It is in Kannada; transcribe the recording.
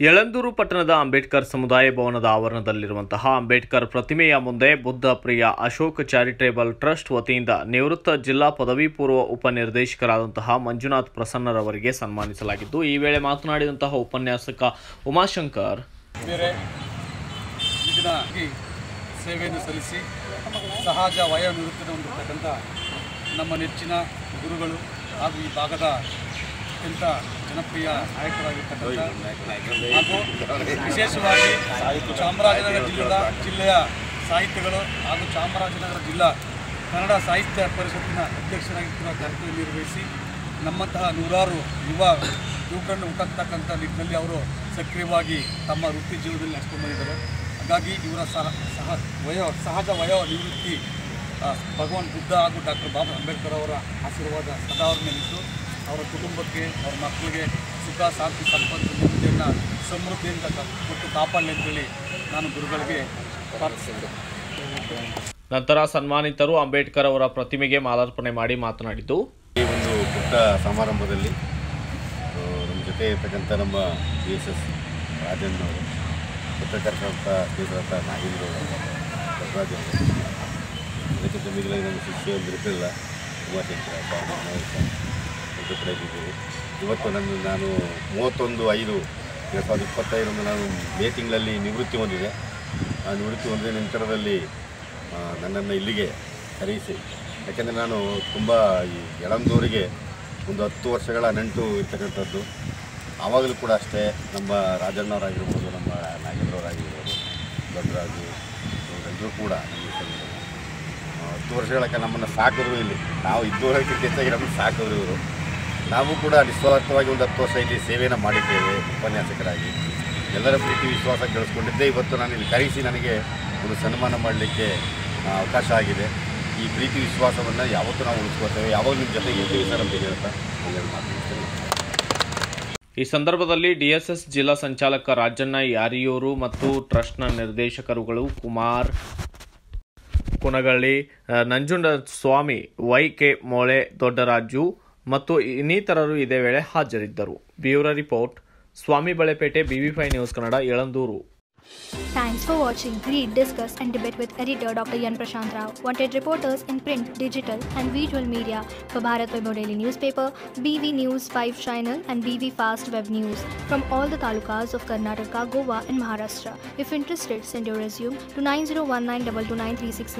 ಯಳಂದೂರು ಪಟ್ಟಣದ ಅಂಬೇಡ್ಕರ್ ಸಮುದಾಯ ಭವನದ ಆವರಣದಲ್ಲಿರುವಂತಹ ಅಂಬೇಡ್ಕರ್ ಪ್ರತಿಮೆಯ ಮುಂದೆ ಬುದ್ಧ ಪ್ರಿಯ ಅಶೋಕ್ ಚಾರಿಟೇಬಲ್ ಟ್ರಸ್ಟ್ ವತಿಯಿಂದ ನಿವೃತ್ತ ಜಿಲ್ಲಾ ಪದವಿ ಪೂರ್ವ ಉಪನಿರ್ದೇಶಕರಾದಂತಹ ಮಂಜುನಾಥ್ ಪ್ರಸನ್ನರವರಿಗೆ ಸನ್ಮಾನಿಸಲಾಗಿದ್ದು, ಈ ವೇಳೆ ಮಾತನಾಡಿದಂತಹ ಉಪನ್ಯಾಸಕ ಉಮಾಶಂಕರ್ ಸೇವೆಯನ್ನು ಸಲ್ಲಿಸಿ ಸಹಜ ವಯೋನಿವೃತ್ತಿನ ಹೊಂದಿರತಕ್ಕಂಥ ನಮ್ಮ ನೆಚ್ಚಿನ ಗುರುಗಳು ಹಾಗೂ ಈ ಭಾಗದ ಅತ್ಯಂತ ಜನಪ್ರಿಯ ನಾಯಕರಾಗಿರ್ತಕ್ಕಂಥ ಹಾಗೂ ವಿಶೇಷವಾಗಿ ಚಾಮರಾಜನಗರ ಜಿಲ್ಲೆಯ ಸಾಹಿತ್ಯಗಳು ಹಾಗೂ ಚಾಮರಾಜನಗರ ಜಿಲ್ಲಾ ಕನ್ನಡ ಸಾಹಿತ್ಯ ಪರಿಷತ್ತಿನ ಅಧ್ಯಕ್ಷರಾಗಿರುವ ಕರ್ತವ್ಯ ನಿರ್ವಹಿಸಿ ನಮ್ಮಂತಹ ನೂರಾರು ಯುವಕರನ್ನು ಹುಟ್ಟತಕ್ಕಂಥ ನಿಟ್ಟಿನಲ್ಲಿ ಅವರು ಸಕ್ರಿಯವಾಗಿ ತಮ್ಮ ವೃತ್ತಿ ಜೀವನದಲ್ಲಿ ನಡೆಸ್ಕೊಂಡು ಬಂದಿದ್ದಾರೆ. ಹಾಗಾಗಿ ಇವರ ಸಹಜ ವಯೋ ನಿವೃತ್ತಿ ಭಗವಾನ್ ಬುದ್ಧ ಹಾಗೂ ಡಾಕ್ಟರ್ ಬಾಬಾ ಅಂಬೇಡ್ಕರ್ ಅವರ ಆಶೀರ್ವಾದ ಸದಾ ಅವ್ರ ಮೇಲಿದ್ದು ಅವರ ಕುಟುಂಬಕ್ಕೆ ಅವರ ಮಕ್ಕಳಿಗೆ ಸುಖ ಶಾಂತಿ ಸಂಪತ್ತು ನೆಮ್ಮದಿಯನ್ನು ಸಮೃದ್ಧಿಯಿಂದ ಕೊಟ್ಟು ಕಾಪಾಡಲಿ ಅಂತೇಳಿ ನಾನು ಗುರುಗಳಿಗೆ ಪ್ರಾರ್ಥಿಸಿದ್ದೆ. ನಂತರ ಸನ್ಮಾನಿತರು ಅಂಬೇಡ್ಕರ್ ಅವರ ಪ್ರತಿಮೆಗೆ ಮಾಲಾರ್ಪಣೆ ಮಾಡಿ ಮಾತನಾಡಿದ್ದು, ಈ ಒಂದು ಪುಟ್ಟ ಸಮಾರಂಭದಲ್ಲಿ ನಮ್ಮ ಜೊತೆ ಇರ್ತಕ್ಕಂಥ ನಮ್ಮ BSS ರಾಜಣ್ಣವರು, ಪತ್ರಕರ್ತರಂಥ ಶ್ರೀಧರಥ ನಾಗೇಂದ್ರ ಬಸವರಾಜ್ ಅವರು, ಅದಕ್ಕಿಂತ ಮಿಗಿಲಾಗಿ ನಮ್ಮ ಶಿಷ್ಯ ಬಿರುಪಿಲ್ಲ ಉಮಾಶಂಕರ ಇದು ಕೂಡ ಇದ್ದೀವಿ. ಇವತ್ತು ನಾನು 31/5/2025 ನಾನು ಮೇ ತಿಂಗಳಲ್ಲಿ ನಿವೃತ್ತಿ ಹೊಂದಿದೆ. ಆ ನಿವೃತ್ತಿ ಹೊಂದಿದ ನಂತರದಲ್ಲಿ ನನ್ನನ್ನು ಇಲ್ಲಿಗೆ ಕರೆಯಿಸಿ, ಯಾಕೆಂದರೆ ನಾನು ತುಂಬ ಈ ಯಳಂದೂರಿಗೆ ಒಂದು 10 ವರ್ಷಗಳ ನಂಟು ಇರ್ತಕ್ಕಂಥದ್ದು. ಆವಾಗಲೂ ಕೂಡ ಅಷ್ಟೇ ನಮ್ಮ ರಾಜಣ್ಣವರಾಗಿರ್ಬೋದು, ನಮ್ಮ ನಾಗೇಂದ್ರವರಾಗಿರ್ಬೋದು, ದೊಡ್ಡರಾಜು ಎಲ್ಲರೂ ಕೂಡ ನಮ್ಮ 10 ವರ್ಷಗಳ ನಮ್ಮನ್ನು ಸಾಕಿದ್ರು. ಇಲ್ಲಿ ನಾವು ಇದ್ದೂವರೆಗೆ ಹೆಚ್ಚಾಗಿ ನಮ್ಮನ್ನು ಸಾಕಿದ್ರು ಇವರು. ನಾವು ಕೂಡ ನಿಸ್ವಾರ್ಥವಾಗಿ ಒಂದು 10 ವರ್ಷ ಇಲ್ಲಿ ಸೇವೆಯನ್ನು ಮಾಡಿದ್ದೇವೆ ಉಪನ್ಯಾಸಕರಾಗಿ. ಎಲ್ಲರ ಪ್ರೀತಿ ವಿಶ್ವಾಸ ಗಳಿಸ್ಕೊಂಡಿದ್ದೆ. ಇವತ್ತು ನಾನು ಇಲ್ಲಿ ಕರೆಸಿ ನನಗೆ ಒಂದು ಸನ್ಮಾನ ಮಾಡಲಿಕ್ಕೆ ಅವಕಾಶ ಆಗಿದೆ. ಈ ಪ್ರೀತಿ ವಿಶ್ವಾಸವನ್ನು ಯಾವತ್ತೂ ನಾವು ಉಳಿಸ್ಕೊಳ್ತೇವೆ, ಯಾವಾಗ ನಿಮ್ಮ ಜೊತೆಗೆ ಇರ್ತೀವಿ ಸರ್ ಅಂತ ಹೇಳ್ತಾ ಮಾತನಾಡ್ತೇನೆ. ಈ ಸಂದರ್ಭದಲ್ಲಿ DSS ಜಿಲ್ಲಾ ಸಂಚಾಲಕ ರಾಜಣ್ಣ ಯಾರಿಯೂರು ಮತ್ತು ಟ್ರಸ್ಟ್ನ ನಿರ್ದೇಶಕರುಗಳು ಕುಮಾರ್ ಕುನಗಳ್ಳಿ, ನಂಜುಂಡಸ್ವಾಮಿ, YK ಮೋಳೆ, ದೊಡ್ಡರಾಜು ಮತ್ತು ಇನ್ನಿತರರು ಇದೇ ವೇಳೆ ಹಾಜರಿದ್ದರು. Bureau report, Swamy Balepete, BV5 news Kannada, Yelandur. Thanks for watching Read, Discuss and Debate with editor Dr. Yan Prashant Rao. Wanted reporters in print, digital and visual media for Bharat Vaibhav Daily Newspaper, BV News 5 Channel and BV Fast Web News from all the talukas of Karnataka, Goa and Maharashtra. If interested, send your resume to 9019229369.